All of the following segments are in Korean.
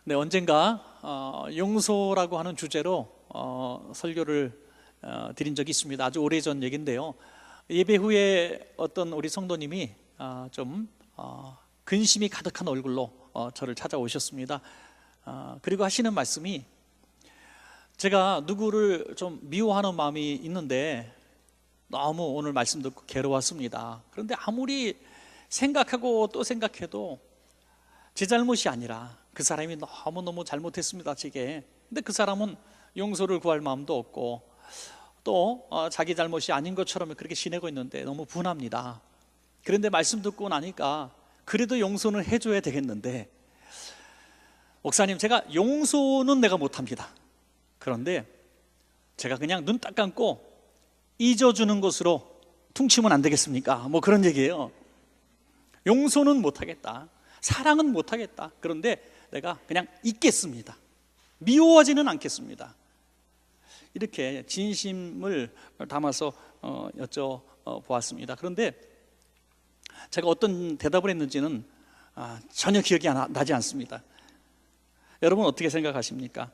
네, 언젠가 용서라고 하는 주제로 설교를 드린 적이 있습니다. 아주 오래전 얘기인데요. 예배 후에 어떤 우리 성도님이 좀 근심이 가득한 얼굴로 저를 찾아오셨습니다. 그리고 하시는 말씀이, 제가 누구를 좀 미워하는 마음이 있는데 너무 오늘 말씀 듣고 괴로웠습니다. 그런데 아무리 생각하고 또 생각해도 제 잘못이 아니라 그 사람이 너무너무 잘못했습니다, 제게. 근데 그 사람은 용서를 구할 마음도 없고 또 자기 잘못이 아닌 것처럼 그렇게 지내고 있는데 너무 분합니다. 그런데 말씀 듣고 나니까 그래도 용서는 해줘야 되겠는데, 목사님, 제가 용서는 내가 못합니다. 그런데 제가 그냥 눈 딱 감고 잊어주는 것으로 퉁치면 안 되겠습니까? 뭐 그런 얘기예요. 용서는 못하겠다, 사랑은 못하겠다. 그런데 내가 그냥 잊겠습니다. 미워하지는 않겠습니다. 이렇게 진심을 담아서 여쭤보았습니다. 그런데 제가 어떤 대답을 했는지는 전혀 기억이 나지 않습니다. 여러분 어떻게 생각하십니까?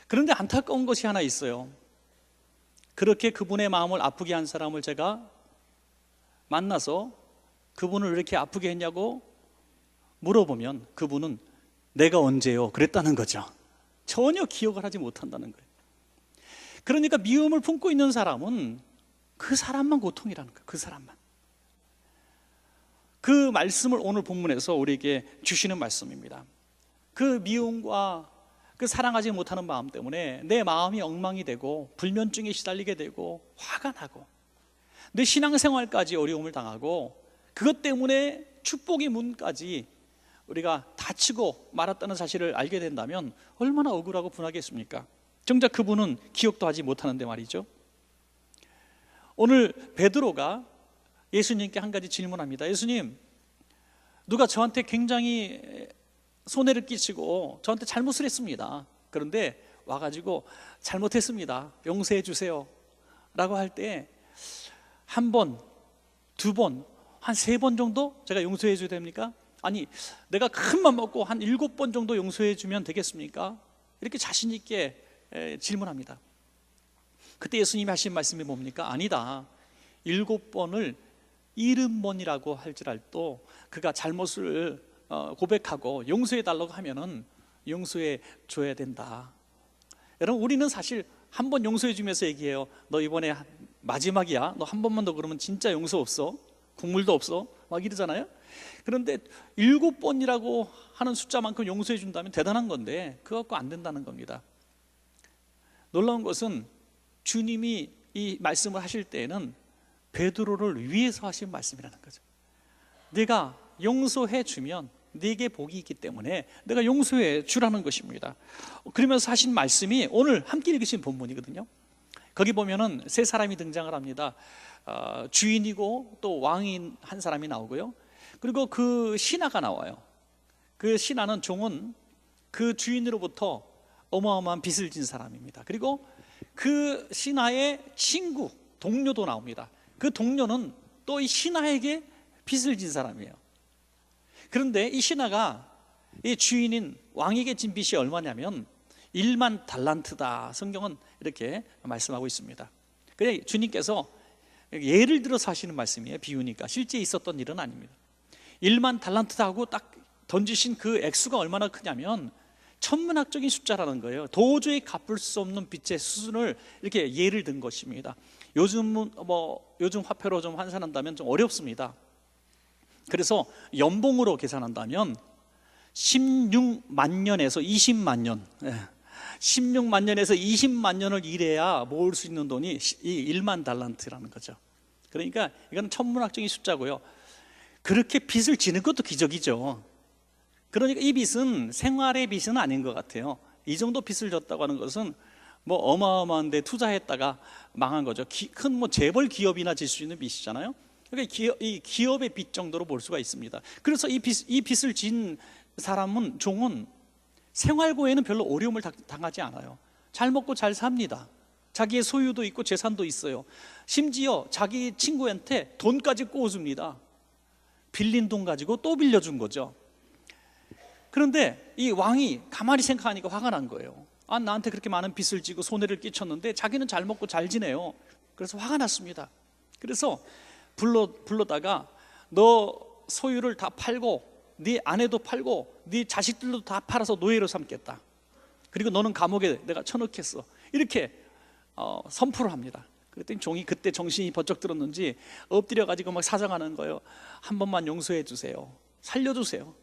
그런데 안타까운 것이 하나 있어요. 그렇게 그분의 마음을 아프게 한 사람을 제가 만나서 그분을 왜 이렇게 아프게 했냐고 물어보면 그분은 내가 언제요? 그랬다는 거죠. 전혀 기억을 하지 못한다는 거예요. 그러니까 미움을 품고 있는 사람은 그 사람만 고통이라는 거예요. 그 사람만. 그 말씀을 오늘 본문에서 우리에게 주시는 말씀입니다. 그 미움과 그 사랑하지 못하는 마음 때문에 내 마음이 엉망이 되고 불면증에 시달리게 되고 화가 나고 내 신앙생활까지 어려움을 당하고 그것 때문에 축복의 문까지 우리가 닫히고 말았다는 사실을 알게 된다면 얼마나 억울하고 분하겠습니까? 정작 그분은 기억도 하지 못하는데 말이죠. 오늘 베드로가 예수님께 한 가지 질문합니다. 예수님, 누가 저한테 굉장히 손해를 끼치고 저한테 잘못을 했습니다. 그런데 와가지고 잘못했습니다, 용서해 주세요 라고 할 때 한 번, 두 번, 한 3번 정도 제가 용서해 줘야 됩니까? 아니, 내가 큰 맘 먹고 한 7번 정도 용서해 주면 되겠습니까? 이렇게 자신 있게 질문합니다. 그때 예수님이 하신 말씀이 뭡니까? 아니다, 7번을 70번이라고 할지라도 그가 잘못을 고백하고 용서해 달라고 하면은 용서해 줘야 된다. 여러분, 우리는 사실 한 번 용서해 주면서 얘기해요. 너 이번에 마지막이야, 너 한 번만 더 그러면 진짜 용서 없어, 국물도 없어, 막 이러잖아요. 그런데 7번이라고 하는 숫자만큼 용서해 준다면 대단한 건데 그거 갖고 안 된다는 겁니다. 놀라운 것은 주님이 이 말씀을 하실 때에는 베드로를 위해서 하신 말씀이라는 거죠. 내가 용서해 주면 네게 복이 있기 때문에 내가 용서해 주라는 것입니다. 그러면서 하신 말씀이 오늘 함께 읽으신 본문이거든요. 거기 보면은 3사람이 등장을 합니다. 주인이고 또 왕인 한 사람이 나오고요, 그리고 그 신하가 나와요. 그 신하는 종은 그 주인으로부터 어마어마한 빚을 진 사람입니다. 그리고 그 신하의 친구, 동료도 나옵니다. 그 동료는 또 이 신하에게 빚을 진 사람이에요. 그런데 이 신하가 이 주인인 왕에게 진 빚이 얼마냐면 1만 달란트다. 성경은 이렇게 말씀하고 있습니다. 그래, 주님께서 예를 들어서 하시는 말씀이에요. 비유니까 실제 있었던 일은 아닙니다. 1만 달란트다 하고 딱 던지신 그 액수가 얼마나 크냐면 천문학적인 숫자라는 거예요. 도저히 갚을 수 없는 빚의 수준을 이렇게 예를 든 것입니다. 요즘 화폐로 좀 환산한다면 좀 어렵습니다. 그래서 연봉으로 계산한다면 16만 년에서 20만 년, 16만 년에서 20만 년을 일해야 모을 수 있는 돈이 이 1만 달란트라는 거죠. 그러니까 이건 천문학적인 숫자고요. 그렇게 빚을 지는 것도 기적이죠. 그러니까 이 빚은 생활의 빚은 아닌 것 같아요. 이 정도 빚을 졌다고 하는 것은 뭐 어마어마한 데 투자했다가 망한 거죠. 큰 재벌 기업이나 질 수 있는 빚이잖아요. 그러니까 이 기업의 빚 정도로 볼 수가 있습니다. 그래서 이 빚을 진 사람은, 종은 생활고에는 별로 어려움을 당하지 않아요. 잘 먹고 잘 삽니다. 자기의 소유도 있고 재산도 있어요. 심지어 자기 친구한테 돈까지 꼬줍니다. 빌린 돈 가지고 또 빌려준 거죠. 그런데 이 왕이 가만히 생각하니까 화가 난 거예요. 나한테 그렇게 많은 빚을 지고 손해를 끼쳤는데 자기는 잘 먹고 잘 지내요. 그래서 화가 났습니다. 그래서 불러다가 너 소유를 다 팔고 네 아내도 팔고 네 자식들도 다 팔아서 노예로 삼겠다. 그리고 너는 감옥에 내가 쳐넣겠어. 이렇게 선포를 합니다. 그랬더니 종이 그때 정신이 번쩍 들었는지 엎드려가지고 막 사정하는 거예요. 한 번만 용서해 주세요. 살려주세요.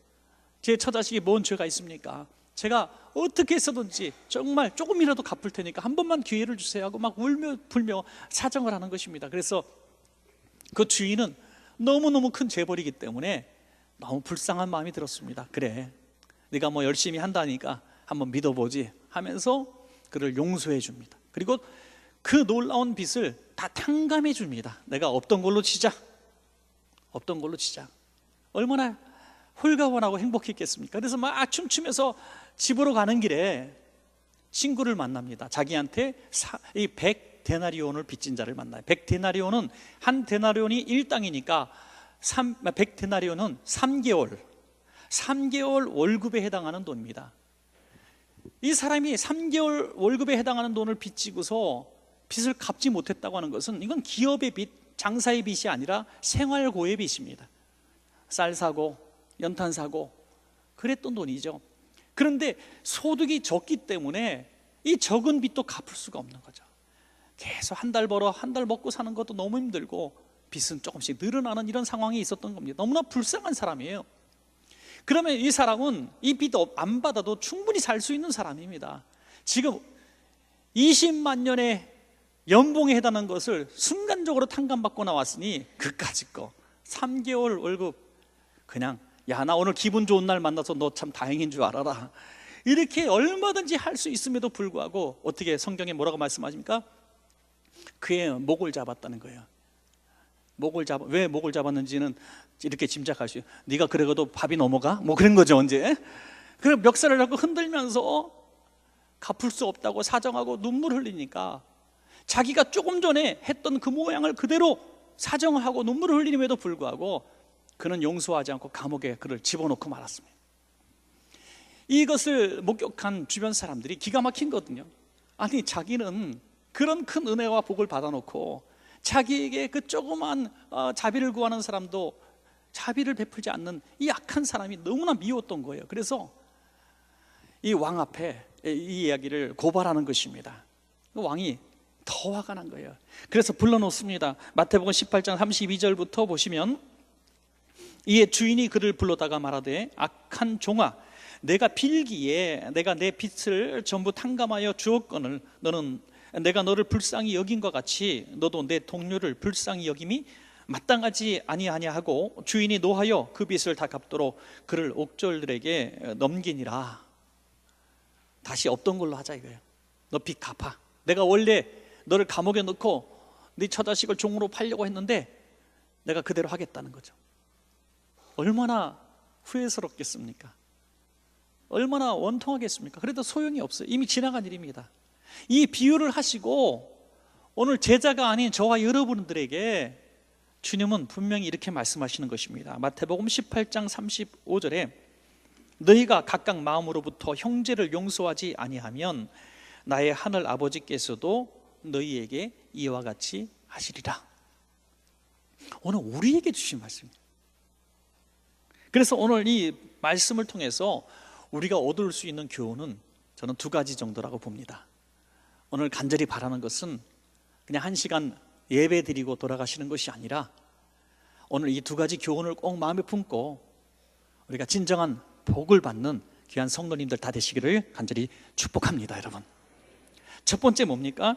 제 처자식이 뭔 죄가 있습니까? 제가 어떻게 해서든지 정말 조금이라도 갚을 테니까 한 번만 기회를 주세요 하고 막 울며 불며 사정을 하는 것입니다. 그래서 그 주인은 너무너무 큰 재벌이기 때문에 너무 불쌍한 마음이 들었습니다. 그래, 네가 뭐 열심히 한다니까 한번 믿어보지 하면서 그를 용서해 줍니다. 그리고 그 놀라운 빚을 다 탕감해 줍니다. 내가 없던 걸로 치자. 없던 걸로 치자. 얼마나 홀가분하고 행복했겠습니까? 그래서 막 춤추면서 집으로 가는 길에 친구를 만납니다. 자기한테 이 100데나리온을 빚진 자를 만나요. 100데나리온은 한 데나리온이 1당이니까 100데나리온은 3개월 월급에 해당하는 돈입니다. 이 사람이 3개월 월급에 해당하는 돈을 빚지고서 빚을 갚지 못했다고 하는 것은 이건 기업의 빚, 장사의 빚이 아니라 생활고의 빚입니다. 쌀 사고 연탄 사고 그랬던 돈이죠. 그런데 소득이 적기 때문에 이 적은 빚도 갚을 수가 없는 거죠. 계속 한 달 벌어 한 달 먹고 사는 것도 너무 힘들고 빚은 조금씩 늘어나는 이런 상황이 있었던 겁니다. 너무나 불쌍한 사람이에요. 그러면 이 사람은 이 빚 안 받아도 충분히 살 수 있는 사람입니다. 지금 20만 년의 연봉에 해당하는 것을 순간적으로 탕감받고 나왔으니 그까짓 거 3개월 월급 그냥 야, 나 오늘 기분 좋은 날 만나서 너 참 다행인 줄 알아라. 이렇게 얼마든지 할 수 있음에도 불구하고 어떻게 성경에 뭐라고 말씀하십니까? 그의 목을 잡았다는 거예요. 왜 목을 잡았는지는 이렇게 짐작할 수 있어요. 네가 그래도 밥이 넘어가? 뭐 그런 거죠 언제? 그래 멱살을 잡고 흔들면서 갚을 수 없다고 사정하고 눈물 흘리니까 자기가 조금 전에 했던 그 모양을 그대로 사정하고 눈물을 흘리임에도 불구하고 그는 용서하지 않고 감옥에 그를 집어넣고 말았습니다. 이것을 목격한 주변 사람들이 기가 막힌 거거든요. 아니 자기는 그런 큰 은혜와 복을 받아놓고 자기에게 그 조그만 자비를 구하는 사람도 자비를 베풀지 않는 이 악한 사람이 너무나 미웠던 거예요. 그래서 이 왕 앞에 이 이야기를 고발하는 것입니다. 왕이 더 화가 난 거예요. 그래서 불러놓습니다. 마태복음 18장 32절부터 보시면 이에 주인이 그를 불러다가 말하되 악한 종아 내가 빌기에 내가 내 빚을 전부 탕감하여 주었거늘 너는 내가 너를 불쌍히 여긴 것 같이 너도 내 동료를 불쌍히 여김이 마땅하지 아니하냐 하고 주인이 노하여 그 빚을 다 갚도록 그를 옥졸들에게 넘기니라. 다시 없던 걸로 하자 이거예요. 너 빚 갚아. 내가 원래 너를 감옥에 넣고 네 처자식을 종으로 팔려고 했는데 내가 그대로 하겠다는 거죠. 얼마나 후회스럽겠습니까? 얼마나 원통하겠습니까? 그래도 소용이 없어요. 이미 지나간 일입니다. 이 비유를 하시고 오늘 제자가 아닌 저와 여러분들에게 주님은 분명히 이렇게 말씀하시는 것입니다. 마태복음 18장 35절에 너희가 각각 마음으로부터 형제를 용서하지 아니하면 나의 하늘 아버지께서도 너희에게 이와 같이 하시리라. 오늘 우리에게 주신 말씀입니다. 그래서 오늘 이 말씀을 통해서 우리가 얻을 수 있는 교훈은 저는 두 가지 정도라고 봅니다. 오늘 간절히 바라는 것은 그냥 1시간 예배 드리고 돌아가시는 것이 아니라 오늘 이 두 가지 교훈을 꼭 마음에 품고 우리가 진정한 복을 받는 귀한 성도님들 다 되시기를 간절히 축복합니다. 여러분, 첫 번째 뭡니까?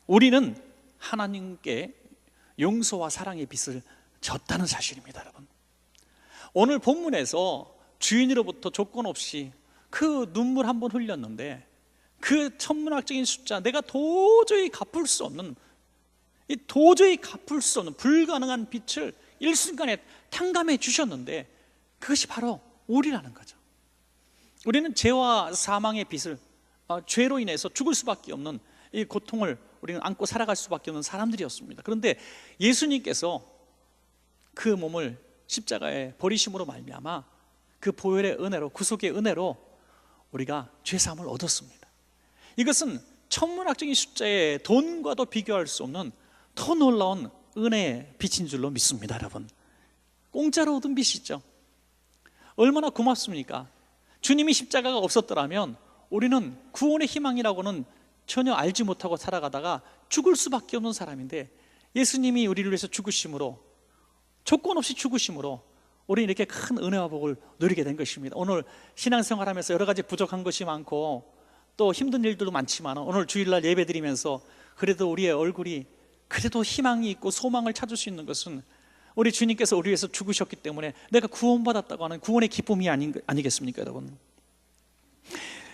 우리는 하나님께 용서와 사랑의 빚을 졌다는 사실입니다. 여러분, 오늘 본문에서 주인으로부터 조건 없이 그 눈물 한 번 흘렸는데 그 천문학적인 숫자, 내가 도저히 갚을 수 없는 불가능한 빚을 일순간에 탕감해 주셨는데 그것이 바로 우리라는 거죠. 우리는 죄와 사망의 빚을 죄로 인해서 죽을 수밖에 없는 이 고통을 우리는 안고 살아갈 수밖에 없는 사람들이었습니다. 그런데 예수님께서 그 몸을 십자가에 버리심으로 말미암아 그 보혈의 은혜로, 구속의 은혜로 우리가 죄사함을 얻었습니다. 이것은 천문학적인 숫자에 돈과도 비교할 수 없는 더 놀라운 은혜의 빛인 줄로 믿습니다. 여러분, 공짜로 얻은 빛이죠. 얼마나 고맙습니까? 주님이 십자가가 없었더라면 우리는 구원의 희망이라고는 전혀 알지 못하고 살아가다가 죽을 수밖에 없는 사람인데, 예수님이 우리를 위해서 죽으심으로, 조건 없이 죽으심으로 우리는 이렇게 큰 은혜와 복을 누리게 된 것입니다. 오늘 신앙생활하면서 여러 가지 부족한 것이 많고 또 힘든 일들도 많지만, 오늘 주일날 예배드리면서 그래도 우리의 얼굴이 그래도 희망이 있고 소망을 찾을 수 있는 것은 우리 주님께서 우리 위해서 죽으셨기 때문에 내가 구원받았다고 하는 구원의 기쁨이 아니겠습니까, 여러분?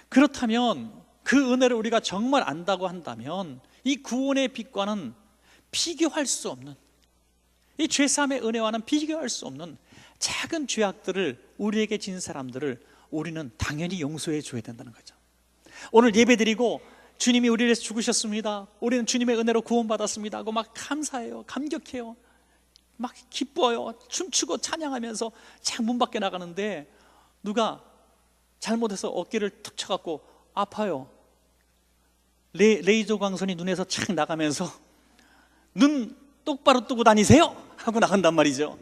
그렇다면 그 은혜를 우리가 정말 안다고 한다면 이 구원의 빛과는 비교할 수 없는, 이 죄사함의 은혜와는 비교할 수 없는 작은 죄악들을 우리에게 진 사람들을 우리는 당연히 용서해 줘야 된다는 거죠. 오늘 예배드리고 주님이 우리를 위해서 죽으셨습니다, 우리는 주님의 은혜로 구원받았습니다 하고 막 감사해요, 감격해요, 막 기뻐요, 춤추고 찬양하면서 참 문 밖에 나가는데 누가 잘못해서 어깨를 툭 쳐갖고 아파요. 레이저 광선이 눈에서 착 나가면서 눈 똑바로 뜨고 다니세요 하고 나간단 말이죠.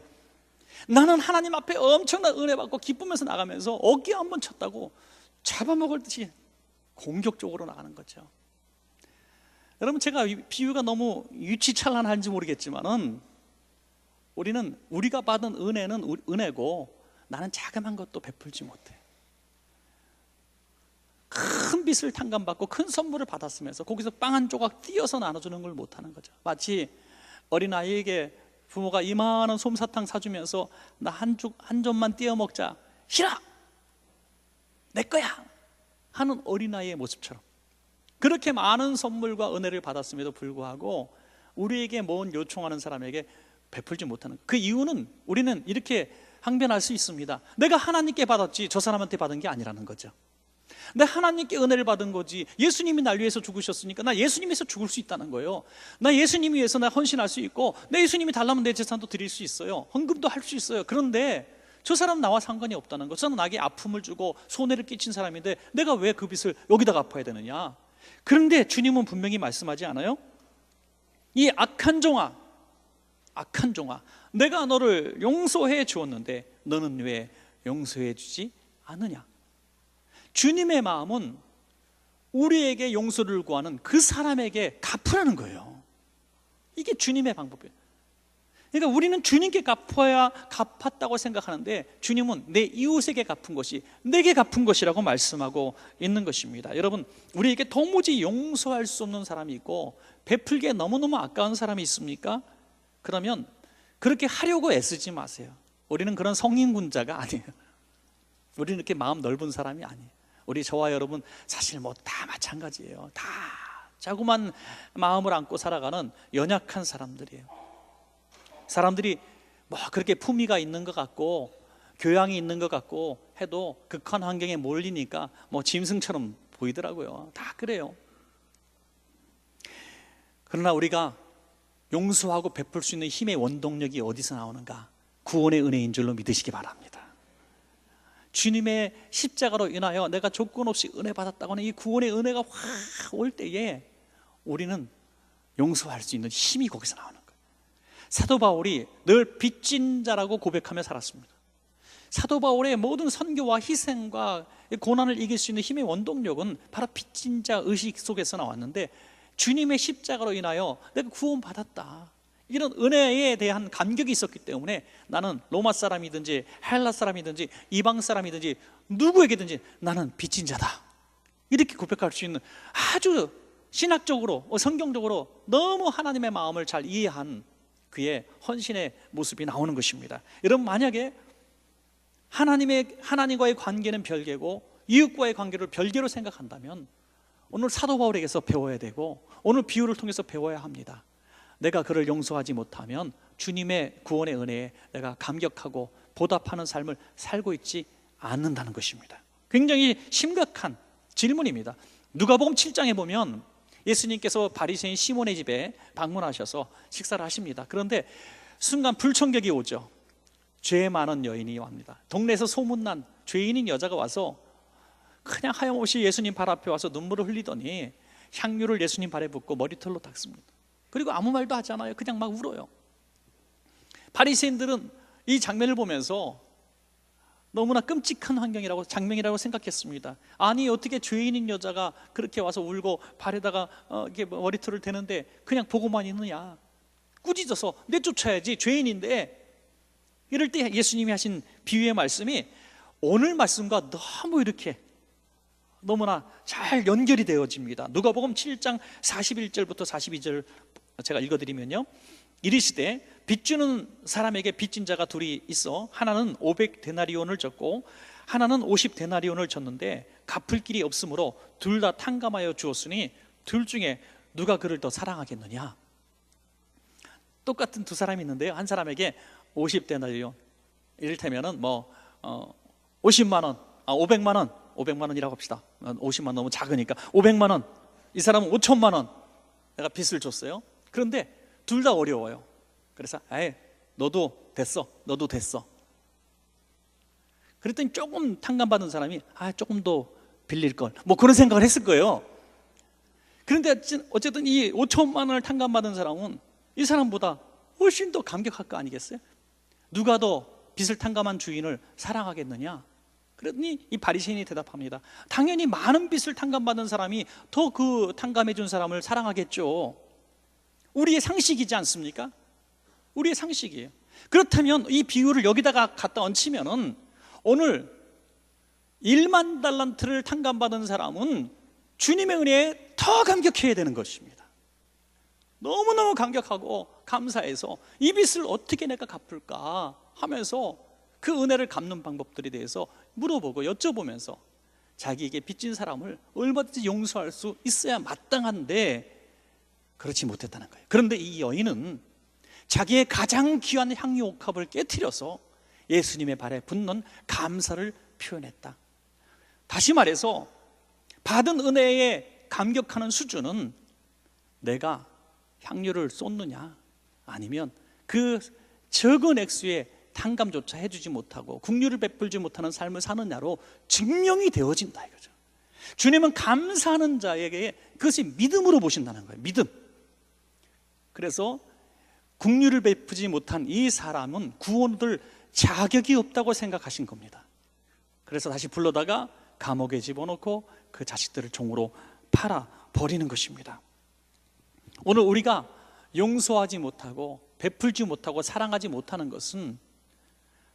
나는 하나님 앞에 엄청난 은혜 받고 기쁘면서 나가면서 어깨 한번 쳤다고 잡아먹을 듯이 공격적으로 나가는 거죠. 여러분, 제가 비유가 너무 유치찬란한지 모르겠지만은 우리는 우리가 받은 은혜는 은혜고 나는 자그만 것도 베풀지 못해. 큰 빚을 탕감받고 큰 선물을 받았으면서 거기서 빵 한 조각 띄어서 나눠주는 걸 못하는 거죠. 마치 어린아이에게 부모가 이만한 솜사탕 사주면서 나 한 점만 띄어 먹자, 싫어, 내 거야 하는 어린아이의 모습처럼, 그렇게 많은 선물과 은혜를 받았음에도 불구하고 우리에게 뭔 요청하는 사람에게 베풀지 못하는 것. 그 이유는 우리는 이렇게 항변할 수 있습니다. 내가 하나님께 받았지 저 사람한테 받은 게 아니라는 거죠. 내 하나님께 은혜를 받은 거지, 예수님이 날 위해서 죽으셨으니까 나 예수님 위해서 죽을 수 있다는 거예요. 나 예수님 위해서 나 헌신할 수 있고, 내 예수님이 달라면 내 재산도 드릴 수 있어요, 헌금도 할 수 있어요. 그런데 저 사람 나와 상관이 없다는 거. 저는 나에게 아픔을 주고 손해를 끼친 사람인데 내가 왜 그 빚을 여기다 갚아야 되느냐. 그런데 주님은 분명히 말씀하지 않아요? 이 악한 종아, 내가 너를 용서해 주었는데 너는 왜 용서해 주지 않느냐. 주님의 마음은 우리에게 용서를 구하는 그 사람에게 갚으라는 거예요. 이게 주님의 방법이에요. 그러니까 우리는 주님께 갚아야 갚았다고 생각하는데 주님은 내 이웃에게 갚은 것이 내게 갚은 것이라고 말씀하고 있는 것입니다. 여러분, 우리에게 도무지 용서할 수 없는 사람이 있고 베풀기에 너무너무 아까운 사람이 있습니까? 그러면 그렇게 하려고 애쓰지 마세요. 우리는 그런 성인군자가 아니에요. 우리는 이렇게 마음 넓은 사람이 아니에요. 우리 저와 여러분 사실 뭐 다 마찬가지예요. 다 자꾸만 마음을 안고 살아가는 연약한 사람들이에요. 사람들이 뭐 그렇게 품위가 있는 것 같고 교양이 있는 것 같고 해도 극한 환경에 몰리니까 뭐 짐승처럼 보이더라고요. 다 그래요. 그러나 우리가 용서하고 베풀 수 있는 힘의 원동력이 어디서 나오는가? 구원의 은혜인 줄로 믿으시기 바랍니다. 주님의 십자가로 인하여 내가 조건 없이 은혜 받았다고 하는 이 구원의 은혜가 확 올 때에 우리는 용서할 수 있는 힘이 거기서 나오는 거예요. 사도 바울이 늘 빚진 자라고 고백하며 살았습니다. 사도 바울의 모든 선교와 희생과 고난을 이길 수 있는 힘의 원동력은 바로 빚진 자 의식 속에서 나왔는데, 주님의 십자가로 인하여 내가 구원받았다, 이런 은혜에 대한 감격이 있었기 때문에 나는 로마 사람이든지 헬라 사람이든지 이방 사람이든지 누구에게든지 나는 빚진 자다, 이렇게 고백할 수 있는 아주 신학적으로 성경적으로 너무 하나님의 마음을 잘 이해한 그의 헌신의 모습이 나오는 것입니다. 여러분, 만약에 하나님과의 관계는 별개고 이웃과의 관계를 별개로 생각한다면 오늘 사도 바울에게서 배워야 되고 오늘 비유를 통해서 배워야 합니다. 내가 그를 용서하지 못하면 주님의 구원의 은혜에 내가 감격하고 보답하는 삶을 살고 있지 않는다는 것입니다. 굉장히 심각한 질문입니다. 누가복음 7장에 보면 예수님께서 바리새인 시몬의 집에 방문하셔서 식사를 하십니다. 그런데 순간 불청객이 오죠. 죄 많은 여인이 옵니다. 동네에서 소문난 죄인인 여자가 와서 그냥 하염없이 예수님 발 앞에 와서 눈물을 흘리더니 향유를 예수님 발에 붓고 머리털로 닦습니다. 그리고 아무 말도 하지 않아요. 그냥 막 울어요. 바리새인들은 이 장면을 보면서 너무나 끔찍한 환경이라고, 장면이라고 생각했습니다. 아니 어떻게 죄인인 여자가 그렇게 와서 울고 발에다가 이렇게 머리털을 대는데 그냥 보고만 있느냐, 꾸짖어서 내쫓아야지, 죄인인데. 이럴 때 예수님이 하신 비유의 말씀이 오늘 말씀과 너무 이렇게 너무나 잘 연결이 되어집니다. 누가복음 7장 41절부터 42절 제가 읽어드리면요, 이르시되 빚주는 사람에게 빚진 자가 둘이 있어 하나는 500데나리온을 졌고 하나는 50데나리온을 졌는데 갚을 길이 없으므로 둘 다 탕감하여 주었으니 둘 중에 누가 그를 더 사랑하겠느냐. 똑같은 두 사람이 있는데요, 한 사람에게 50데나리온, 이를테면은 50만 원, 500만 원, 500만 원이라고 합시다. 50만 원 너무 작으니까 500만 원. 이 사람은 5천만 원 내가 빚을 줬어요. 그런데 둘 다 어려워요. 그래서 너도 됐어, 너도 됐어. 그랬더니 조금 탕감받은 사람이 조금 더 빌릴 걸, 뭐 그런 생각을 했을 거예요. 그런데 어쨌든 이 5천만 원을 탕감받은 사람은 이 사람보다 훨씬 더 감격할 거 아니겠어요? 누가 더 빚을 탕감한 주인을 사랑하겠느냐? 그러더니 이 바리새인이 대답합니다. 당연히 많은 빚을 탕감받은 사람이 더 그 탕감해 준 사람을 사랑하겠죠. 우리의 상식이지 않습니까? 우리의 상식이에요. 그렇다면 이 비유를 여기다가 갖다 얹히면은 오늘 1만 달란트를 탕감받은 사람은 주님의 은혜에 더 감격해야 되는 것입니다. 너무너무 감격하고 감사해서 이 빚을 어떻게 내가 갚을까 하면서 그 은혜를 갚는 방법들에 대해서 물어보고 여쭤보면서 자기에게 빚진 사람을 얼마든지 용서할 수 있어야 마땅한데 그렇지 못했다는 거예요. 그런데 이 여인은 자기의 가장 귀한 향유 옥합을 깨트려서 예수님의 발에 붓는 감사를 표현했다. 다시 말해서 받은 은혜에 감격하는 수준은 내가 향유를 쏟느냐, 아니면 그 적은 액수의 탕감조차 해주지 못하고 국류를 베풀지 못하는 삶을 사느냐로 증명이 되어진다 이거죠. 주님은 감사하는 자에게 그것이 믿음으로 보신다는 거예요. 믿음. 그래서 국류를 베푸지 못한 이 사람은 구원을 자격이 없다고 생각하신 겁니다. 그래서 다시 불러다가 감옥에 집어넣고 그 자식들을 종으로 팔아 버리는 것입니다. 오늘 우리가 용서하지 못하고 베풀지 못하고 사랑하지 못하는 것은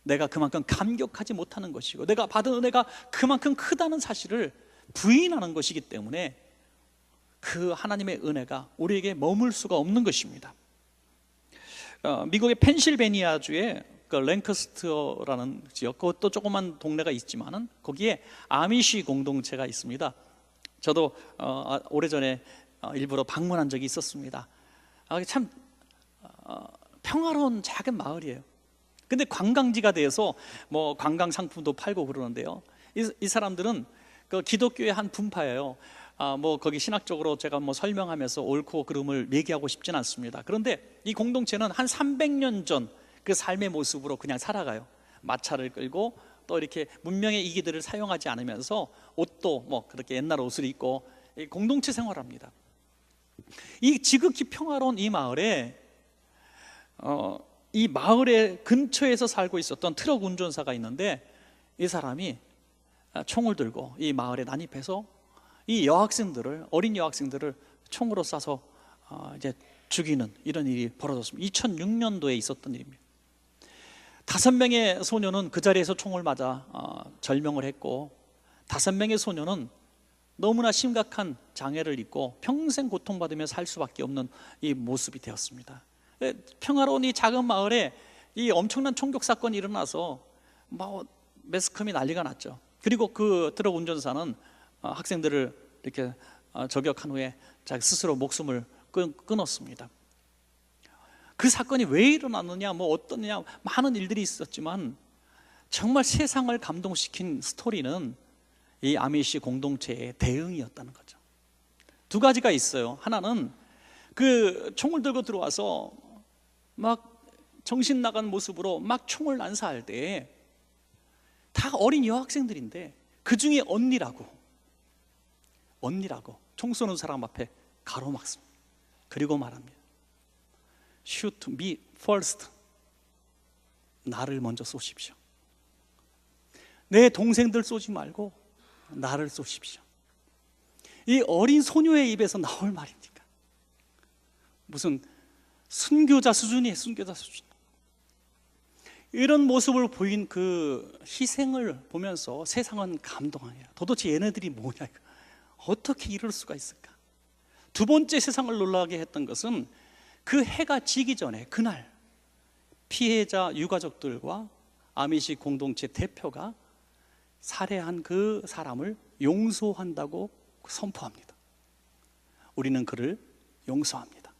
내가 그만큼 감격하지 못하는 것이고 내가 받은 은혜가 그만큼 크다는 사실을 부인하는 것이기 때문에 그 하나님의 은혜가 우리에게 머물 수가 없는 것입니다. 미국의 펜실베니아주에 그 랭커스터라는 지역, 그것도 조그만 동네가 있지만은 거기에 아미시 공동체가 있습니다. 저도 오래전에 일부러 방문한 적이 있었습니다. 참 평화로운 작은 마을이에요. 근데 관광지가 돼서 뭐 관광 상품도 팔고 그러는데요, 이 사람들은 그 기독교의 한 분파예요. 뭐 거기 신학적으로 제가 뭐 설명하면서 옳고 그름을 얘기하고 싶진 않습니다. 그런데 이 공동체는 한 300년 전 그 삶의 모습으로 그냥 살아가요. 마차를 끌고 또 이렇게 문명의 이기들을 사용하지 않으면서 옷도 뭐 그렇게 옛날 옷을 입고 공동체 생활합니다. 이 지극히 평화로운 이 마을에 이 마을의 근처에서 살고 있었던 트럭 운전사가 있는데 이 사람이 총을 들고 이 마을에 난입해서 이 여학생들을, 어린 여학생들을 총으로 쏴서 이제 죽이는 이런 일이 벌어졌습니다. 2006년도에 있었던 일입니다. 5명의 소녀는 그 자리에서 총을 맞아 절명을 했고 5명의 소녀는 너무나 심각한 장애를 입고 평생 고통받으며 살 수밖에 없는 이 모습이 되었습니다. 평화로운 이 작은 마을에 이 엄청난 총격 사건이 일어나서 뭐 매스컴이 난리가 났죠. 그리고 그 트럭 운전사는 학생들을 이렇게 저격한 후에 자기 스스로 목숨을 끊었습니다. 그 사건이 왜 일어났느냐, 뭐 어떠냐, 많은 일들이 있었지만 정말 세상을 감동시킨 스토리는 이 아미시 공동체의 대응이었다는 거죠. 두 가지가 있어요. 하나는 그 총을 들고 들어와서 막 정신 나간 모습으로 막 총을 난사할 때 다 어린 여학생들인데 그 중에 언니라고 총 쏘는 사람 앞에 가로막습니다. 그리고 말합니다. Shoot me first. 나를 먼저 쏘십시오. 내 동생들 쏘지 말고 나를 쏘십시오. 이 어린 소녀의 입에서 나올 말입니까? 무슨 순교자 수준이에요. 순교자 수준. 이런 모습을 보인 그 희생을 보면서 세상은 감동해요. 도대체 얘네들이 뭐냐, 이거. 어떻게 이럴 수가 있을까? 두 번째 세상을 놀라게 했던 것은 그 해가 지기 전에 그날 피해자 유가족들과 아미시 공동체 대표가 살해한 그 사람을 용서한다고 선포합니다. 우리는 그를 용서합니다.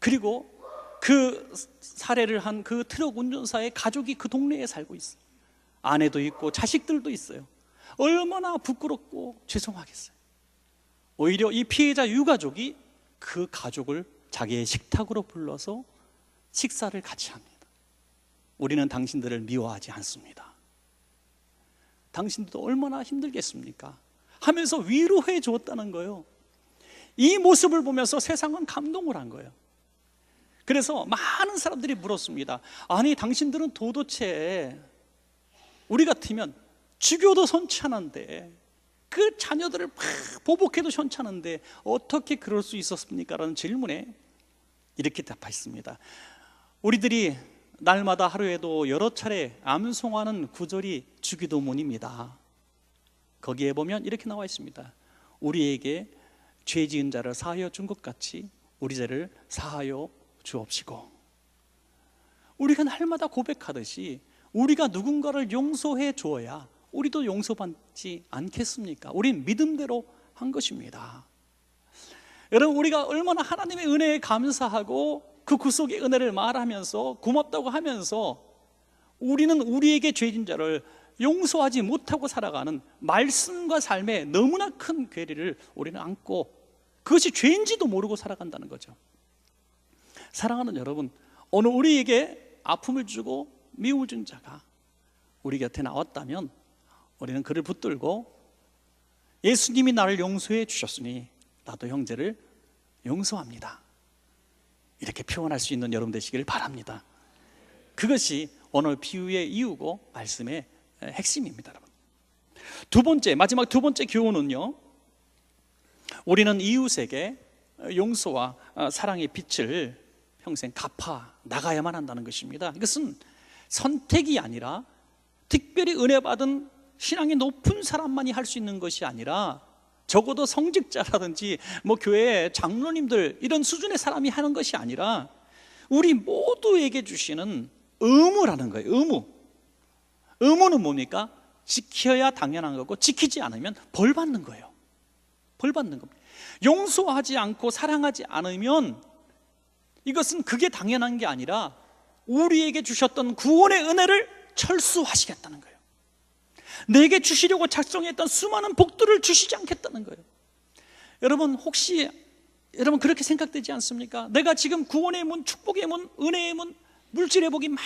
그리고 그 살해를 한 그 트럭 운전사의 가족이 그 동네에 살고 있어요. 아내도 있고 자식들도 있어요. 얼마나 부끄럽고 죄송하겠어요. 오히려 이 피해자 유가족이 그 가족을 자기의 식탁으로 불러서 식사를 같이 합니다. 우리는 당신들을 미워하지 않습니다. 당신들도 얼마나 힘들겠습니까? 하면서 위로해 주었다는 거예요. 이 모습을 보면서 세상은 감동을 한 거예요. 그래서 많은 사람들이 물었습니다. 아니, 당신들은 도대체 우리 같으면 죽여도 선차는데, 그 자녀들을 막 보복해도 선차는데 어떻게 그럴 수 있었습니까? 라는 질문에 이렇게 답했습니다. 우리들이 날마다 하루에도 여러 차례 암송하는 구절이 주기도문입니다. 거기에 보면 이렇게 나와 있습니다. 우리에게 죄 지은 자를 사하여 준 것 같이 우리 죄를 사하여 주옵시고. 우리가 날마다 고백하듯이 우리가 누군가를 용서해 주어야 우리도 용서받지 않겠습니까? 우린 믿음대로 한 것입니다. 여러분, 우리가 얼마나 하나님의 은혜에 감사하고 그 구속의 은혜를 말하면서 고맙다고 하면서 우리는 우리에게 죄진 자를 용서하지 못하고 살아가는 말씀과 삶에 너무나 큰 괴리를 우리는 안고 그것이 죄인지도 모르고 살아간다는 거죠. 사랑하는 여러분, 오늘 우리에게 아픔을 주고 미움을 준 자가 우리 곁에 나왔다면 우리는 그를 붙들고 예수님이 나를 용서해 주셨으니 나도 형제를 용서합니다, 이렇게 표현할 수 있는 여러분 되시기를 바랍니다. 그것이 오늘 비유의 이유고 말씀의 핵심입니다. 여러분, 마지막 두 번째 교훈은요, 우리는 이웃에게 용서와 사랑의 빛을 평생 갚아 나가야만 한다는 것입니다. 이것은 선택이 아니라 특별히 은혜 받은 신앙이 높은 사람만이 할 수 있는 것이 아니라 적어도 성직자라든지 교회 장로님들 이런 수준의 사람이 하는 것이 아니라 우리 모두에게 주시는 의무라는 거예요. 의무는 뭡니까? 지켜야 당연한 거고 지키지 않으면 벌 받는 거예요. 벌 받는 겁니다. 용서하지 않고 사랑하지 않으면 이것은 그게 당연한 게 아니라 우리에게 주셨던 구원의 은혜를 철수하시겠다는 거예요. 내게 주시려고 작성했던 수많은 복들을 주시지 않겠다는 거예요. 여러분, 혹시 여러분 그렇게 생각되지 않습니까? 내가 지금 구원의 문, 축복의 문, 은혜의 문, 물질의 복이 막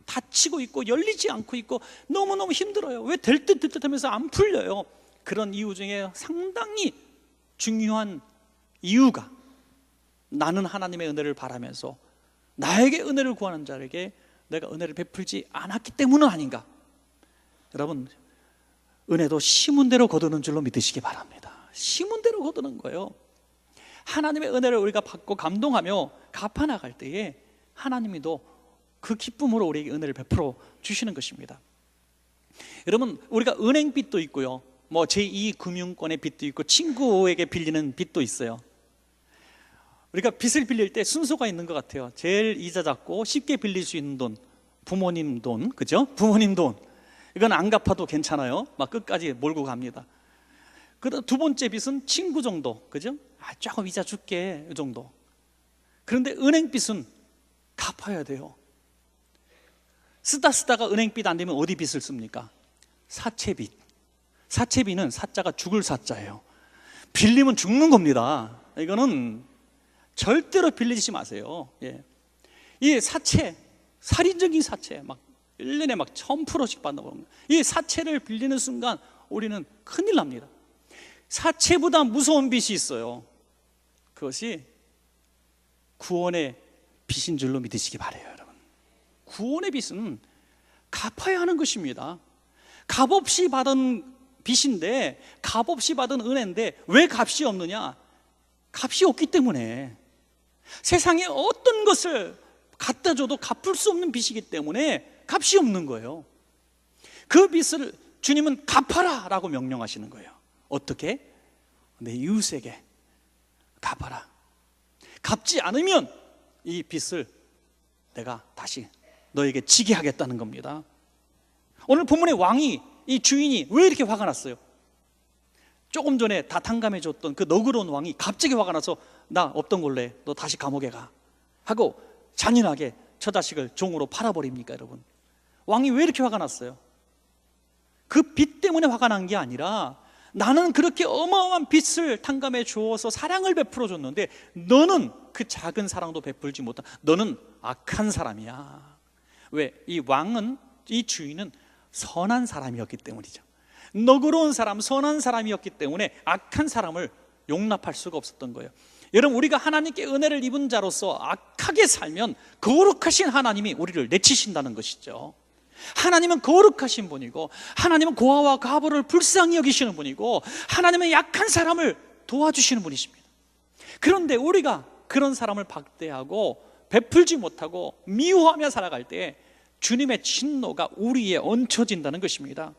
닫히고 있고 열리지 않고 있고 너무너무 힘들어요. 왜 될 듯 하면서 안 풀려요? 그런 이유 중에 상당히 중요한 이유가 나는 하나님의 은혜를 바라면서 나에게 은혜를 구하는 자에게 내가 은혜를 베풀지 않았기 때문은 아닌가? 여러분, 은혜도 심은 대로 거두는 줄로 믿으시기 바랍니다. 심은 대로 거두는 거예요. 하나님의 은혜를 우리가 받고 감동하며 갚아나갈 때에 하나님이도 그 기쁨으로 우리에게 은혜를 베풀어 주시는 것입니다. 여러분, 우리가 은행빚도 있고요, 제2금융권의 빚도 있고 친구에게 빌리는 빚도 있어요. 우리가 빚을 빌릴 때 순서가 있는 것 같아요. 제일 이자 작고 쉽게 빌릴 수 있는 돈, 부모님 돈, 그죠? 부모님 돈, 이건 안 갚아도 괜찮아요. 막 끝까지 몰고 갑니다. 그다음 두 번째 빚은 친구 정도, 그죠? 조금 이자 줄게, 이 정도. 그런데 은행빚은 갚아야 돼요. 쓰다가 은행빚 안 되면 어디 빚을 씁니까? 사채빚. 사채빚은 사자가 죽을 사자예요. 빌리면 죽는 겁니다. 이거는 절대로 빌리지 마세요. 이 사채, 살인적인 사채, 막 1년에 막 1000%씩 받는 거예요. 이 사채를 빌리는 순간 우리는 큰일 납니다. 사채보다 무서운 빚이 있어요. 그것이 구원의 빚인 줄로 믿으시기 바라요, 여러분. 구원의 빚은 갚아야 하는 것입니다. 값없이 받은 빚인데, 값없이 받은 은혜인데 왜 값이 없느냐? 값이 없기 때문에. 세상에 어떤 것을 갖다 줘도 갚을 수 없는 빚이기 때문에 값이 없는 거예요. 그 빚을 주님은 갚아라 라고 명령하시는 거예요. 어떻게? 내 이웃에게 갚아라. 갚지 않으면 이 빚을 내가 다시 너에게 지게 하겠다는 겁니다. 오늘 본문의 왕이, 이 주인이 왜 이렇게 화가 났어요? 조금 전에 다 탕감해 줬던 그 너그러운 왕이 갑자기 화가 나서 나 없던 걸로 해, 너 다시 감옥에 가 하고 잔인하게 저 자식을 종으로 팔아버립니까, 여러분? 왕이 왜 이렇게 화가 났어요? 그 빚 때문에 화가 난 게 아니라, 나는 그렇게 어마어마한 빚을 탕감해 주어서 사랑을 베풀어 줬는데 너는 그 작은 사랑도 베풀지 못한, 너는 악한 사람이야. 왜? 이 왕은, 이 주인은 선한 사람이었기 때문이죠. 너그러운 사람, 선한 사람이었기 때문에 악한 사람을 용납할 수가 없었던 거예요. 여러분, 우리가 하나님께 은혜를 입은 자로서 악하게 살면 거룩하신 하나님이 우리를 내치신다는 것이죠. 하나님은 거룩하신 분이고, 하나님은 고아와 과부를 불쌍히 여기시는 분이고, 하나님은 약한 사람을 도와주시는 분이십니다. 그런데 우리가 그런 사람을 박대하고 베풀지 못하고 미워하며 살아갈 때 주님의 진노가 우리에 얹혀진다는 것입니다.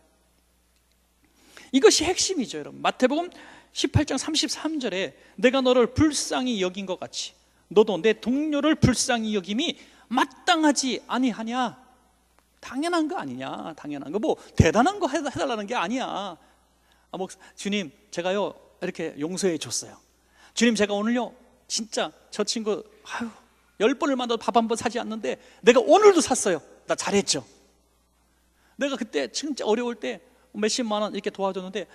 이것이 핵심이죠, 여러분. 마태복음 18장 33절에 내가 너를 불쌍히 여긴 것 같이 너도 내 동료를 불쌍히 여김이 마땅하지 아니하냐? 당연한 거 아니냐? 당연한 거, 뭐 대단한 거 해달라는 게 아니야. 주님, 제가요 이렇게 용서해 줬어요. 주님, 제가 오늘요 진짜 저 친구 10번을 만나도 밥 한 번 사지 않는데 내가 오늘도 샀어요. 나 잘했죠? 내가 그때 진짜 어려울 때 몇십만 원 이렇게 도와줬는데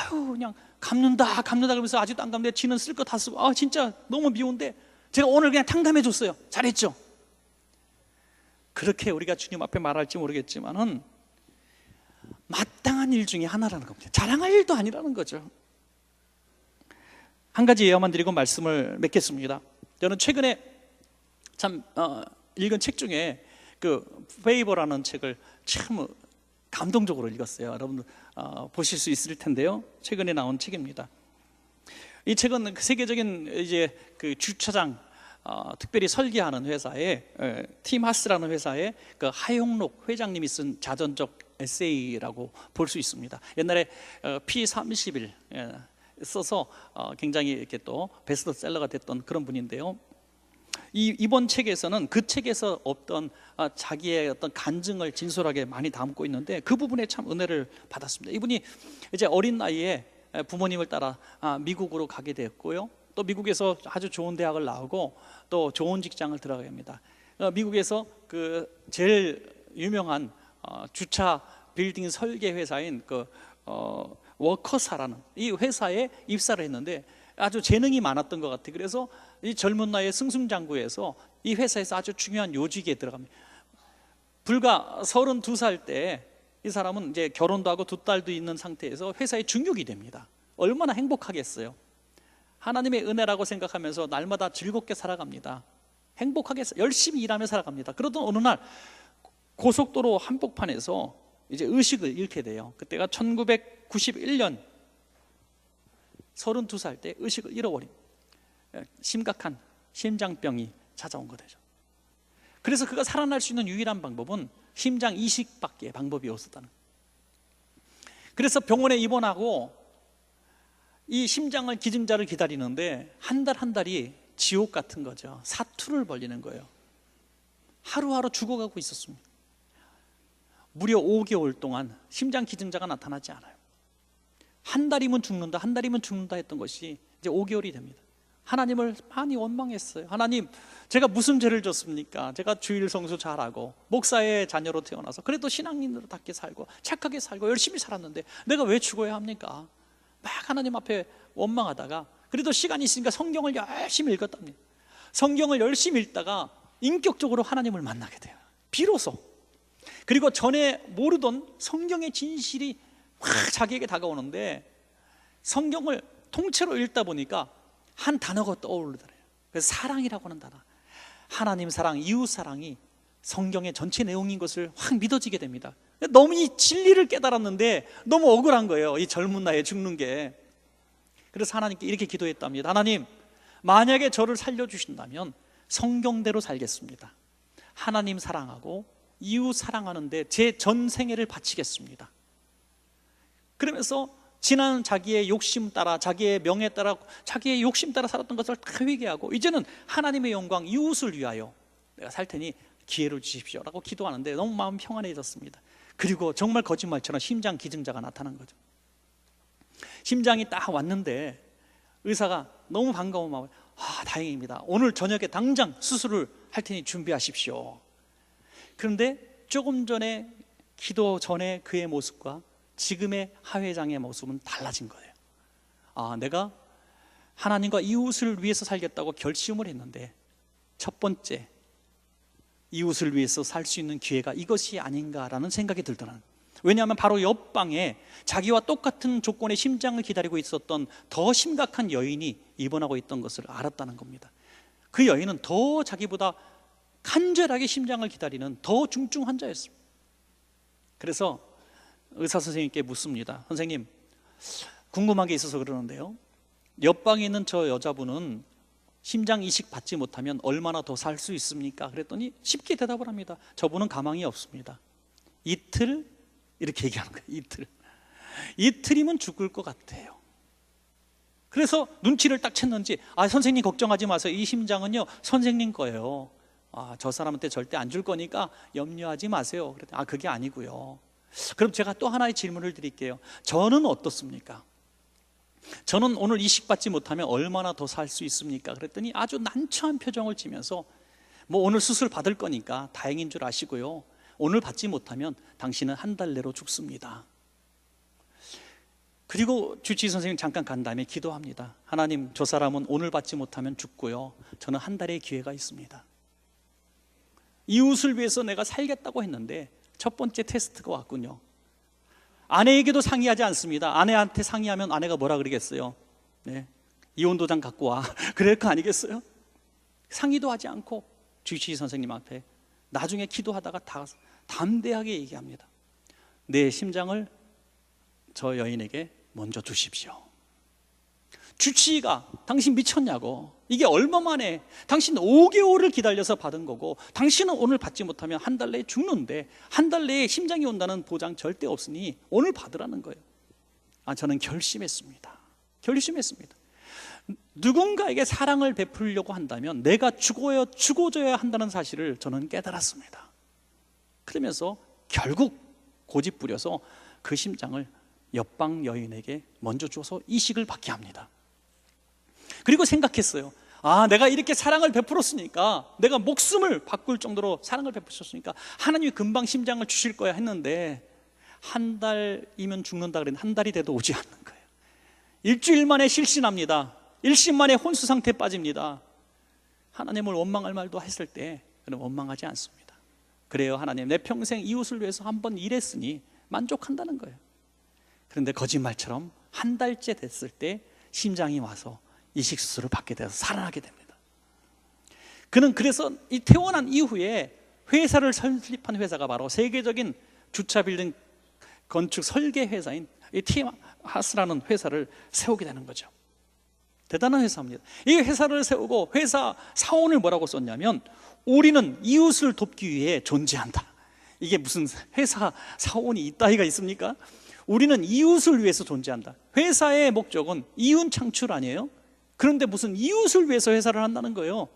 그냥 갚는다 그러면서 아직도 안 갚는데 지는 쓸 거 다 쓰고 진짜 너무 미운데 제가 오늘 그냥 탕감해 줬어요. 잘했죠? 그렇게 우리가 주님 앞에 말할지 모르겠지만은 마땅한 일 중에 하나라는 겁니다. 자랑할 일도 아니라는 거죠. 한 가지 예화만 드리고 말씀을 맺겠습니다. 저는 최근에 참 읽은 책 중에 그 페이버라는 책을 참 감동적으로 읽었어요. 여러분 보실 수 있을 텐데요. 최근에 나온 책입니다. 이 책은 세계적인 이제 그 주차장 특별히 설계하는 회사에 팀 하스라는 회사의 그 하용록 회장님이 쓴 자전적 에세이라고 볼 수 있습니다. 옛날에 P30일 써서 굉장히 이렇게 또 베스트셀러가 됐던 그런 분인데요. 이번 책에서는 그 책에서 없던 자기의 어떤 간증을 진솔하게 많이 담고 있는데 그 부분에 참 은혜를 받았습니다. 이분이 이제 어린 나이에 부모님을 따라 미국으로 가게 됐고요. 또 미국에서 아주 좋은 대학을 나오고 또 좋은 직장을 들어가게 합니다. 미국에서 그 제일 유명한 주차 빌딩 설계 회사인 그 워커사라는 이 회사에 입사를 했는데 아주 재능이 많았던 것 같아요. 그래서 이 젊은 나이에 승승장구해서 이 회사에서 아주 중요한 요직에 들어갑니다. 불과 32살 때 이 사람은 이제 결혼도 하고 2딸도 있는 상태에서 회사의 중육이 됩니다. 얼마나 행복하겠어요. 하나님의 은혜라고 생각하면서 날마다 즐겁게 살아갑니다. 행복하게 열심히 일하며 살아갑니다. 그러던 어느 날 고속도로 한복판에서 이제 의식을 잃게 돼요. 그때가 1991년 32살 때 의식을 잃어버린 심각한 심장병이 찾아온 거죠. 그래서 그가 살아날 수 있는 유일한 방법은 심장 이식밖에 방법이 없었다는 거예요. 그래서 병원에 입원하고 이 심장을 기증자를 기다리는데 한 달 한 달이 지옥 같은 거죠. 사투를 벌리는 거예요. 하루하루 죽어가고 있었습니다. 무려 5개월 동안 심장 기증자가 나타나지 않아요. 한 달이면 죽는다, 한 달이면 죽는다 했던 것이 이제 5개월이 됩니다. 하나님을 많이 원망했어요. 하나님, 제가 무슨 죄를 졌습니까? 제가 주일 성수 잘하고 목사의 자녀로 태어나서 그래도 신앙인으로답게 살고 착하게 살고 열심히 살았는데 내가 왜 죽어야 합니까? 막 하나님 앞에 원망하다가 그래도 시간이 있으니까 성경을 열심히 읽었답니다. 성경을 열심히 읽다가 인격적으로 하나님을 만나게 돼요. 비로소, 그리고 전에 모르던 성경의 진실이 확 자기에게 다가오는데 성경을 통째로 읽다 보니까 한 단어가 떠오르더래요. 그래서 사랑이라고 하는 단어, 하나님 사랑, 이웃 사랑이 성경의 전체 내용인 것을 확 믿어지게 됩니다. 너무 이 진리를 깨달았는데 너무 억울한 거예요, 이 젊은 나이에 죽는 게. 그래서 하나님께 이렇게 기도했답니다. 하나님, 만약에 저를 살려주신다면 성경대로 살겠습니다. 하나님 사랑하고 이웃 사랑하는데 제 전 생애를 바치겠습니다. 그러면서 지난 자기의 욕심 따라, 자기의 명예 따라, 자기의 욕심 따라 살았던 것을 다 회개하고 이제는 하나님의 영광, 이웃을 위하여 내가 살 테니 기회를 주십시오라고 기도하는데 너무 마음 평안해졌습니다. 그리고 정말 거짓말처럼 심장 기증자가 나타난 거죠. 심장이 딱 왔는데 의사가 너무 반가운 마음에 다행입니다. 오늘 저녁에 당장 수술을 할 테니 준비하십시오. 그런데 조금 전에 기도 전에 그의 모습과 지금의 하 회장의 모습은 달라진 거예요. 내가 하나님과 이웃을 위해서 살겠다고 결심을 했는데 첫 번째 이웃을 위해서 살 수 있는 기회가 이것이 아닌가라는 생각이 들더라는. 왜냐하면 바로 옆방에 자기와 똑같은 조건의 심장을 기다리고 있었던 더 심각한 여인이 입원하고 있던 것을 알았다는 겁니다. 그 여인은 더 자기보다 간절하게 심장을 기다리는 더 중증 환자였습니다. 그래서 의사 선생님께 묻습니다. 선생님, 궁금한 게 있어서 그러는데요, 옆방에 있는 저 여자분은 심장 이식 받지 못하면 얼마나 더 살 수 있습니까? 그랬더니 쉽게 대답을 합니다. 저분은 가망이 없습니다. 이틀? 이렇게 얘기하는 거예요. 이틀이면 죽을 것 같아요. 그래서 눈치를 딱 챘는지 선생님 걱정하지 마세요. 이 심장은요 선생님 거예요. 저 사람한테 절대 안 줄 거니까 염려하지 마세요. 그랬더니 그게 아니고요. 그럼 제가 또 하나의 질문을 드릴게요. 저는 어떻습니까? 저는 오늘 이식 받지 못하면 얼마나 더 살 수 있습니까? 그랬더니 아주 난처한 표정을 지면서 오늘 수술 받을 거니까 다행인 줄 아시고요, 오늘 받지 못하면 당신은 한 달 내로 죽습니다. 그리고 주치의 선생님 잠깐 간 다음에 기도합니다. 하나님, 저 사람은 오늘 받지 못하면 죽고요, 저는 한 달의 기회가 있습니다. 이웃을 위해서 내가 살겠다고 했는데 첫 번째 테스트가 왔군요. 아내에게도 상의하지 않습니다. 아내한테 상의하면 아내가 뭐라 그러겠어요? 이혼도장 갖고 와 그럴 거 아니겠어요? 상의도 하지 않고 주치의 선생님 앞에 나중에 기도하다가 다 담대하게 얘기합니다. 내 심장을 저 여인에게 먼저 주십시오. 주치의가 당신 미쳤냐고, 이게 얼마 만에, 당신 5개월을 기다려서 받은 거고 당신은 오늘 받지 못하면 한 달 내에 죽는데 한 달 내에 심장이 온다는 보장 절대 없으니 오늘 받으라는 거예요. 저는 결심했습니다. 누군가에게 사랑을 베풀려고 한다면 내가 죽어줘야 한다는 사실을 저는 깨달았습니다. 그러면서 결국 고집 부려서 그 심장을 옆방 여인에게 먼저 줘서 이식을 받게 합니다. 그리고 생각했어요. 내가 이렇게 사랑을 베풀었으니까, 내가 목숨을 바꿀 정도로 사랑을 베푸셨으니까 하나님이 금방 심장을 주실 거야 했는데 한 달이면 죽는다 그랬는데 한 달이 돼도 오지 않는 거예요. 일주일 만에 실신합니다. 일신 만에 혼수 상태에 빠집니다. 하나님을 원망할 말도 했을 때 그는 원망하지 않습니다. 그래요, 하나님, 내 평생 이웃을 위해서 한번 일했으니 만족한다는 거예요. 그런데 거짓말처럼 한 달째 됐을 때 심장이 와서 이식 수술을 받게 돼서 살아나게 됩니다. 그는 그래서 이 퇴원한 이후에 회사를 설립한 회사가 바로 세계적인 주차 빌딩 건축 설계 회사인 이 TM하스라는 회사를 세우게 되는 거죠. 대단한 회사입니다. 이 회사를 세우고 회사 사원을 뭐라고 썼냐면, 우리는 이웃을 돕기 위해 존재한다. 이게 무슨 회사 사원이 이따위가 있습니까? 우리는 이웃을 위해서 존재한다. 회사의 목적은 이윤 창출 아니에요? 그런데 무슨 이웃을 위해서 회사를 한다는 거예요.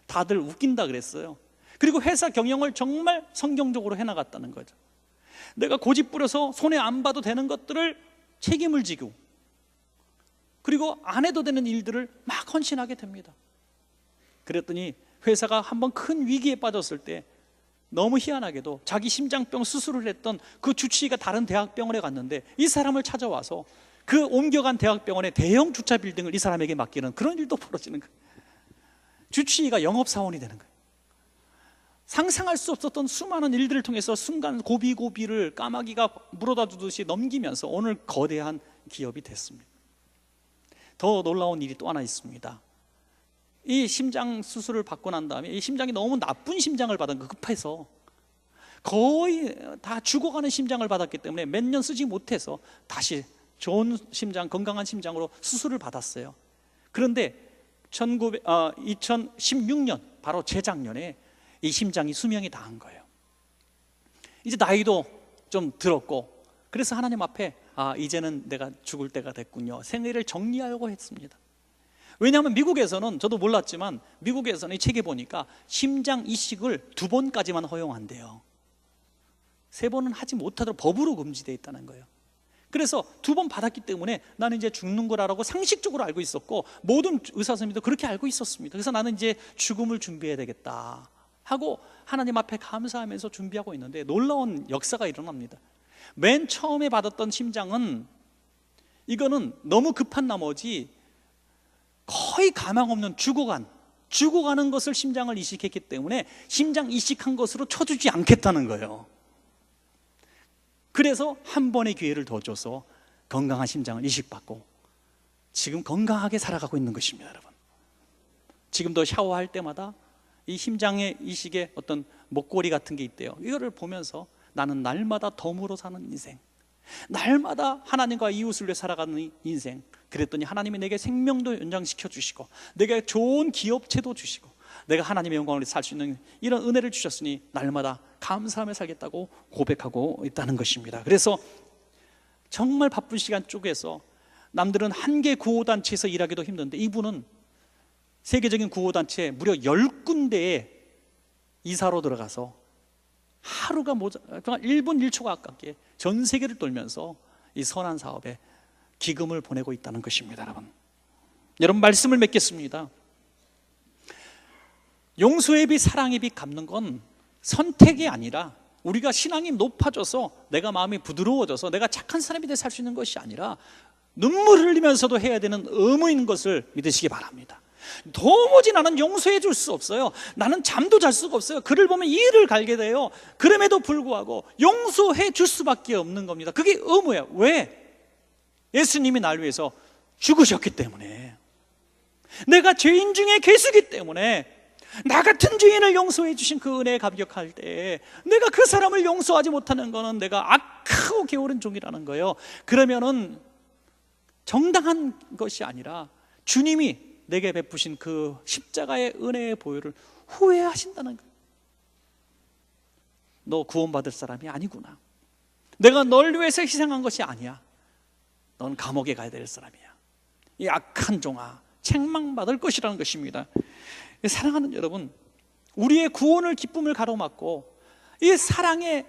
다들 웃긴다 그랬어요. 그리고 회사 경영을 정말 성경적으로 해나갔다는 거죠. 내가 고집 부려서 손에 안 봐도 되는 것들을 책임을 지고, 그리고 안 해도 되는 일들을 막 헌신하게 됩니다. 그랬더니 회사가 한번 큰 위기에 빠졌을 때 너무 희한하게도 자기 심장병 수술을 했던 그 주치의가 다른 대학병원에 갔는데 이 사람을 찾아와서 그 옮겨간 대학병원의 대형 주차 빌딩을 이 사람에게 맡기는 그런 일도 벌어지는 거예요. 주치의가 영업사원이 되는 거예요. 상상할 수 없었던 수많은 일들을 통해서 순간 고비고비를 까마귀가 물어다 주듯이 넘기면서 오늘 거대한 기업이 됐습니다. 더 놀라운 일이 또 하나 있습니다. 이 심장 수술을 받고 난 다음에 이 심장이 너무 나쁜 심장을 받은 거, 급해서 거의 다 죽어가는 심장을 받았기 때문에 몇 년 쓰지 못해서 다시 좋은 심장, 건강한 심장으로 수술을 받았어요. 그런데 2016년 바로 재작년에 이 심장이 수명이 다한 거예요. 이제 나이도 좀 들었고, 그래서 하나님 앞에 이제는 내가 죽을 때가 됐군요, 생애를 정리하려고 했습니다. 왜냐하면 미국에서는, 저도 몰랐지만 미국에서는 이 책에 보니까 심장 이식을 2번까지만 허용한대요. 3번은 하지 못하도록 법으로 금지되어 있다는 거예요. 그래서 2번 받았기 때문에 나는 이제 죽는 거라고 상식적으로 알고 있었고, 모든 의사 선생님도 그렇게 알고 있었습니다. 그래서 나는 이제 죽음을 준비해야 되겠다 하고 하나님 앞에 감사하면서 준비하고 있는데 놀라운 역사가 일어납니다. 맨 처음에 받았던 심장은, 이거는 너무 급한 나머지 거의 가망 없는 죽어가는 것을 심장을 이식했기 때문에 심장 이식한 것으로 쳐주지 않겠다는 거예요. 그래서 한 번의 기회를 더 줘서 건강한 심장을 이식받고 지금 건강하게 살아가고 있는 것입니다. 여러분, 지금도 샤워할 때마다 이 심장의 이식에 어떤 목걸이 같은 게 있대요. 이거를 보면서 나는 날마다 덤으로 사는 인생, 날마다 하나님과 이웃을 위해 살아가는 인생, 그랬더니 하나님이 내게 생명도 연장시켜 주시고 내게 좋은 기업체도 주시고 내가 하나님의 영광을 살 수 있는 이런 은혜를 주셨으니 날마다 감사하며 살겠다고 고백하고 있다는 것입니다. 그래서 정말 바쁜 시간 쪼개서, 남들은 한 개 구호단체에서 일하기도 힘든데 이분은 세계적인 구호단체 무려 10군데에 이사로 들어가서 하루가 정말 1분 1초가 아깝게 전 세계를 돌면서 이 선한 사업에 기금을 보내고 있다는 것입니다. 여러분 말씀을 맺겠습니다. 용서의 빚, 사랑의 빚 갚는 건 선택이 아니라, 우리가 신앙이 높아져서 내가 마음이 부드러워져서 내가 착한 사람이 돼 살 수 있는 것이 아니라 눈물을 흘리면서도 해야 되는 의무인 것을 믿으시기 바랍니다. 도무지 나는 용서해 줄 수 없어요, 나는 잠도 잘 수가 없어요, 그를 보면 이를 갈게 돼요. 그럼에도 불구하고 용서해 줄 수밖에 없는 겁니다. 그게 의무예요. 왜? 예수님이 날 위해서 죽으셨기 때문에, 내가 죄인 중에 괴수기 때문에, 나 같은 죄인을 용서해 주신 그 은혜에 감격할 때 내가 그 사람을 용서하지 못하는 것은 내가 악하고 게으른 종이라는 거예요. 그러면은 정당한 것이 아니라 주님이 내게 베푸신 그 십자가의 은혜의 보혈을 후회하신다는 거예요. 너 구원받을 사람이 아니구나, 내가 널 위해서 희생한 것이 아니야, 넌 감옥에 가야 될 사람이야, 이 악한 종아, 책망받을 것이라는 것입니다. 사랑하는 여러분, 우리의 구원을, 기쁨을 가로막고 이 사랑의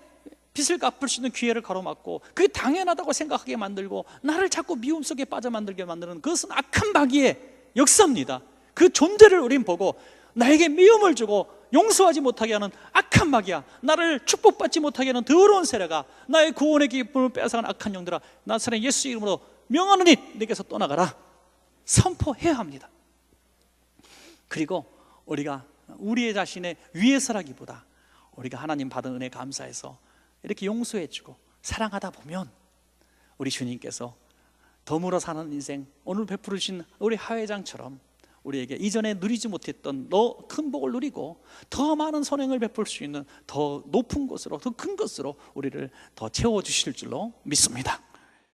빚을 갚을 수 있는 기회를 가로막고 그게 당연하다고 생각하게 만들고 나를 자꾸 미움 속에 빠져 만들게 만드는 그것은 악한 마귀의 역사입니다. 그 존재를 우린 보고 나에게 미움을 주고 용서하지 못하게 하는 악한 마귀야, 나를 축복받지 못하게 하는 더러운 세력아, 나의 구원의 기쁨을 빼앗아간 악한 영들아, 나사렛 예수 이름으로 명하노니 내게서 떠나가라 선포해야 합니다. 그리고 우리가 우리의 자신의 위해서라기보다 우리가 하나님 받은 은혜 감사해서 이렇게 용서해주고 사랑하다 보면 우리 주님께서 덤으로 사는 인생, 오늘 베풀으신 우리 하회장처럼 우리에게 이전에 누리지 못했던 더 큰 복을 누리고 더 많은 선행을 베풀 수 있는 더 높은 것으로, 더 큰 것으로 우리를 더 채워주실 줄로 믿습니다.